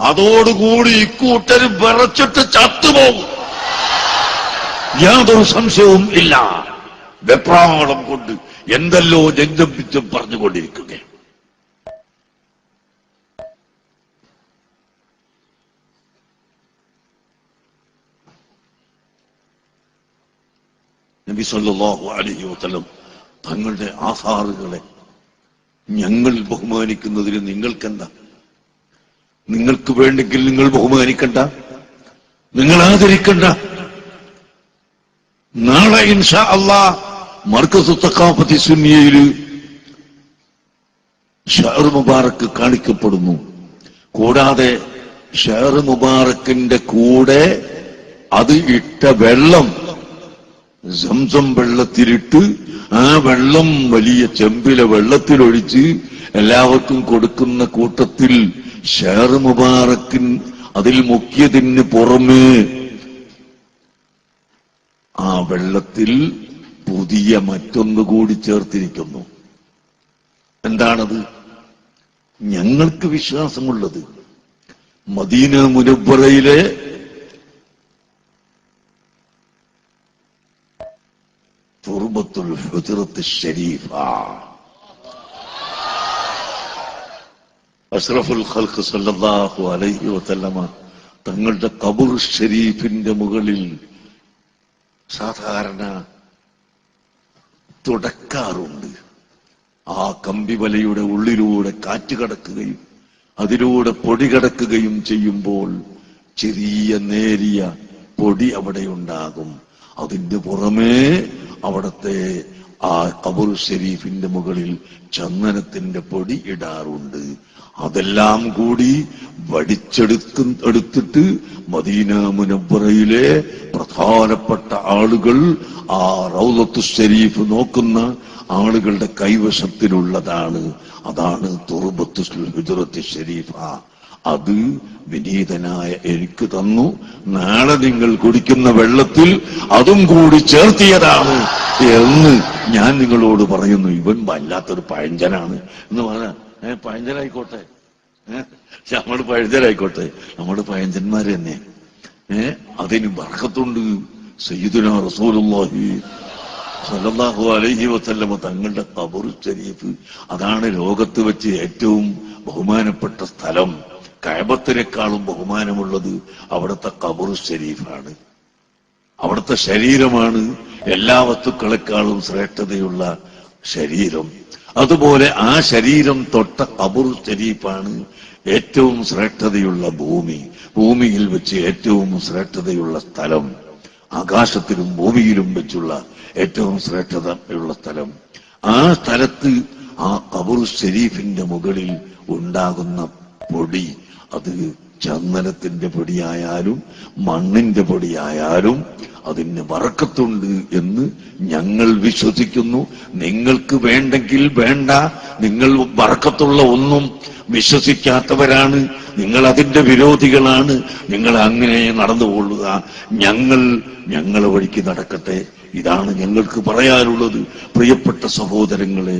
അതോടുകൂടി ഇക്കൂട്ടർ വിറച്ചിട്ട് ചത്തുപോകും. യാതൊരു സംശയവും ഇല്ല. വെപ്രാളം കൊണ്ട് എന്തെല്ലോ ജഗ്ജപിച്ചും പറഞ്ഞുകൊണ്ടിരിക്കുകയാണ്. നബി സല്ലല്ലാഹു അലൈഹി വസല്ലം തങ്ങളുടെ ആസാറുകളെ ഞങ്ങൾ ബഹുമാനിക്കുന്നതിന് നിങ്ങൾക്കെന്താ? നിങ്ങൾക്ക് വേണ്ടെങ്കിൽ നിങ്ങൾ ബഹുമാനിക്കണ്ട, നിങ്ങൾ ആദരിക്കണ്ട. നാളെ ഇൻഷാ അല്ലാഹ് മർക്കസ് തഖാഫത്തി സുന്നിയയിൽ ഷഹർ മുബാറക്ക് കാണിക്കപ്പെടുന്നു. കൂടാതെ ഷഹർ മുബാറക്കിന്റെ കൂടെ അത് ഇട്ട വെള്ളം സംസം വെള്ളത്തിലിട്ട് ആ വെള്ളം വലിയ ചെമ്പിലെ വെള്ളത്തിലൊഴിച്ച് എല്ലാവർക്കും കൊടുക്കുന്ന കൂട്ടത്തിൽ ഷഹർ മുബാറക്കിൻ അതിൽ മുക്കിയതിന് പുറമേ ആ വെള്ളത്തിൽ പുതിയ മറ്റൊന്നുകൂടി ചേർത്തിരിക്കുന്നു. എന്താണത്? ഞങ്ങൾക്ക് വിശ്വാസമുള്ളത് മദീന മുനവ്വറയിലെ തുർബത്തുൽ ഹുജ്റത്ത് ശരീഫ, അഷ്റഫുൽ ഖൽഖ് സല്ലല്ലാഹു അലൈഹി വസല്ലമ തങ്ങളുടെ ഖബർ ഷരീഫിന്റെ മുകളിൽ സാധാരണ തുടക്കാറുണ്ട്. ആ കമ്പിവലയുടെ ഉള്ളിലൂടെ കാറ്റ് കടക്കുകയും അതിലൂടെ പൊടി കടക്കുകയും ചെയ്യുമ്പോൾ ചെറിയ നേരിയ പൊടി അവിടെ ഉണ്ടാകും. അതിന്റെ പുറമേ അവിടത്തെ ആ ഖബർ ഷരീഫിന്റെ മുകളിൽ ചന്ദനത്തിന്റെ പൊടി ഇടാറുണ്ട്. അതെല്ലാം കൂടി എടുത്തിട്ട് മദീന മുനവ്വറയിലെ പ്രധാനപ്പെട്ട ആളുകൾ ആ റൗളത്തു ഷരീഫ് നോക്കുന്ന ആളുകളുടെ കൈവശത്തിലുള്ളതാണ്. അതാണ് തുർബത്തുൽ ഹുജ്റത്ത് ശരീഫ. അത് വിനീതനായ എനിക്ക് തന്നു. നാളെ നിങ്ങൾ കുടിക്കുന്ന വെള്ളത്തിൽ അതും കൂടി ചേർത്തിയതാണ് എന്ന് ഞാൻ നിങ്ങളോട് പറയുന്നു. ഇവൻ വല്ലാത്തൊരു പഴഞ്ചനാണ് എന്ന് പറഞ്ഞാൽ പഴഞ്ചനായിക്കോട്ടെ, നമ്മൾ പഴഞ്ചനായിക്കോട്ടെ, നമ്മുടെ പഴഞ്ചന്മാര് തന്നെ. അതിന് ബർക്കത്തുണ്ട്. സയ്യിദുനാ റസൂലുള്ളാഹി സ്വല്ലല്ലാഹു അലൈഹി വസല്ലമ തങ്ങളുടെ ഖബർ ശരീഫ്, അതാണ് ലോകത്ത് വെച്ച് ഏറ്റവും ബഹുമാനപ്പെട്ട സ്ഥലം. കഅബത്തിനേക്കാളും ബഹുമാനമുള്ളത് അവിടുത്തെ ഖബർ ശരീഫാണ്. അവിടുത്തെ ശരീരമാണ് എല്ലാ വസ്തുക്കളെക്കാളും ശ്രേഷ്ഠതയുള്ള ശരീരം. അതുപോലെ ആ ശരീരം തൊട്ട ഖബർ ശരീഫാണ് ഏറ്റവും ശ്രേഷ്ഠതയുള്ള ഭൂമി. ഭൂമിയിൽ വെച്ച് ഏറ്റവും ശ്രേഷ്ഠതയുള്ള സ്ഥലം, ആകാശത്തിലും ഭൂമിയിലും വെച്ചുള്ള ഏറ്റവും ശ്രേഷ്ഠതയുള്ള സ്ഥലം. ആ സ്ഥലത്ത് ആ ഖബർ ശരീഫിന്റെ മുകളിൽ ഉണ്ടാകുന്ന പൊടി, അത് ചന്ദനത്തിന്റെ പൊടിയായാലും മണ്ണിന്റെ പൊടിയായാലും അതിന് ബറക്കത്തുണ്ട് എന്ന് ഞങ്ങൾ വിശ്വസിക്കുന്നു. നിങ്ങൾക്ക് വേണ്ടെങ്കിൽ വേണ്ട, നിങ്ങൾ ബറക്കത്തുള്ള ഒന്നും വിശ്വസിക്കാത്തവരാണ്, നിങ്ങൾ അതിന്റെ വിരോധികളാണ്, നിങ്ങൾ അങ്ങനെ നടന്നുകൊള്ളുക. ഞങ്ങളെ വഴിക്ക് നടക്കട്ടെ. ഇതാണ് ഞങ്ങൾക്ക് പറയാനുള്ളത്. പ്രിയപ്പെട്ട സഹോദരങ്ങളെ,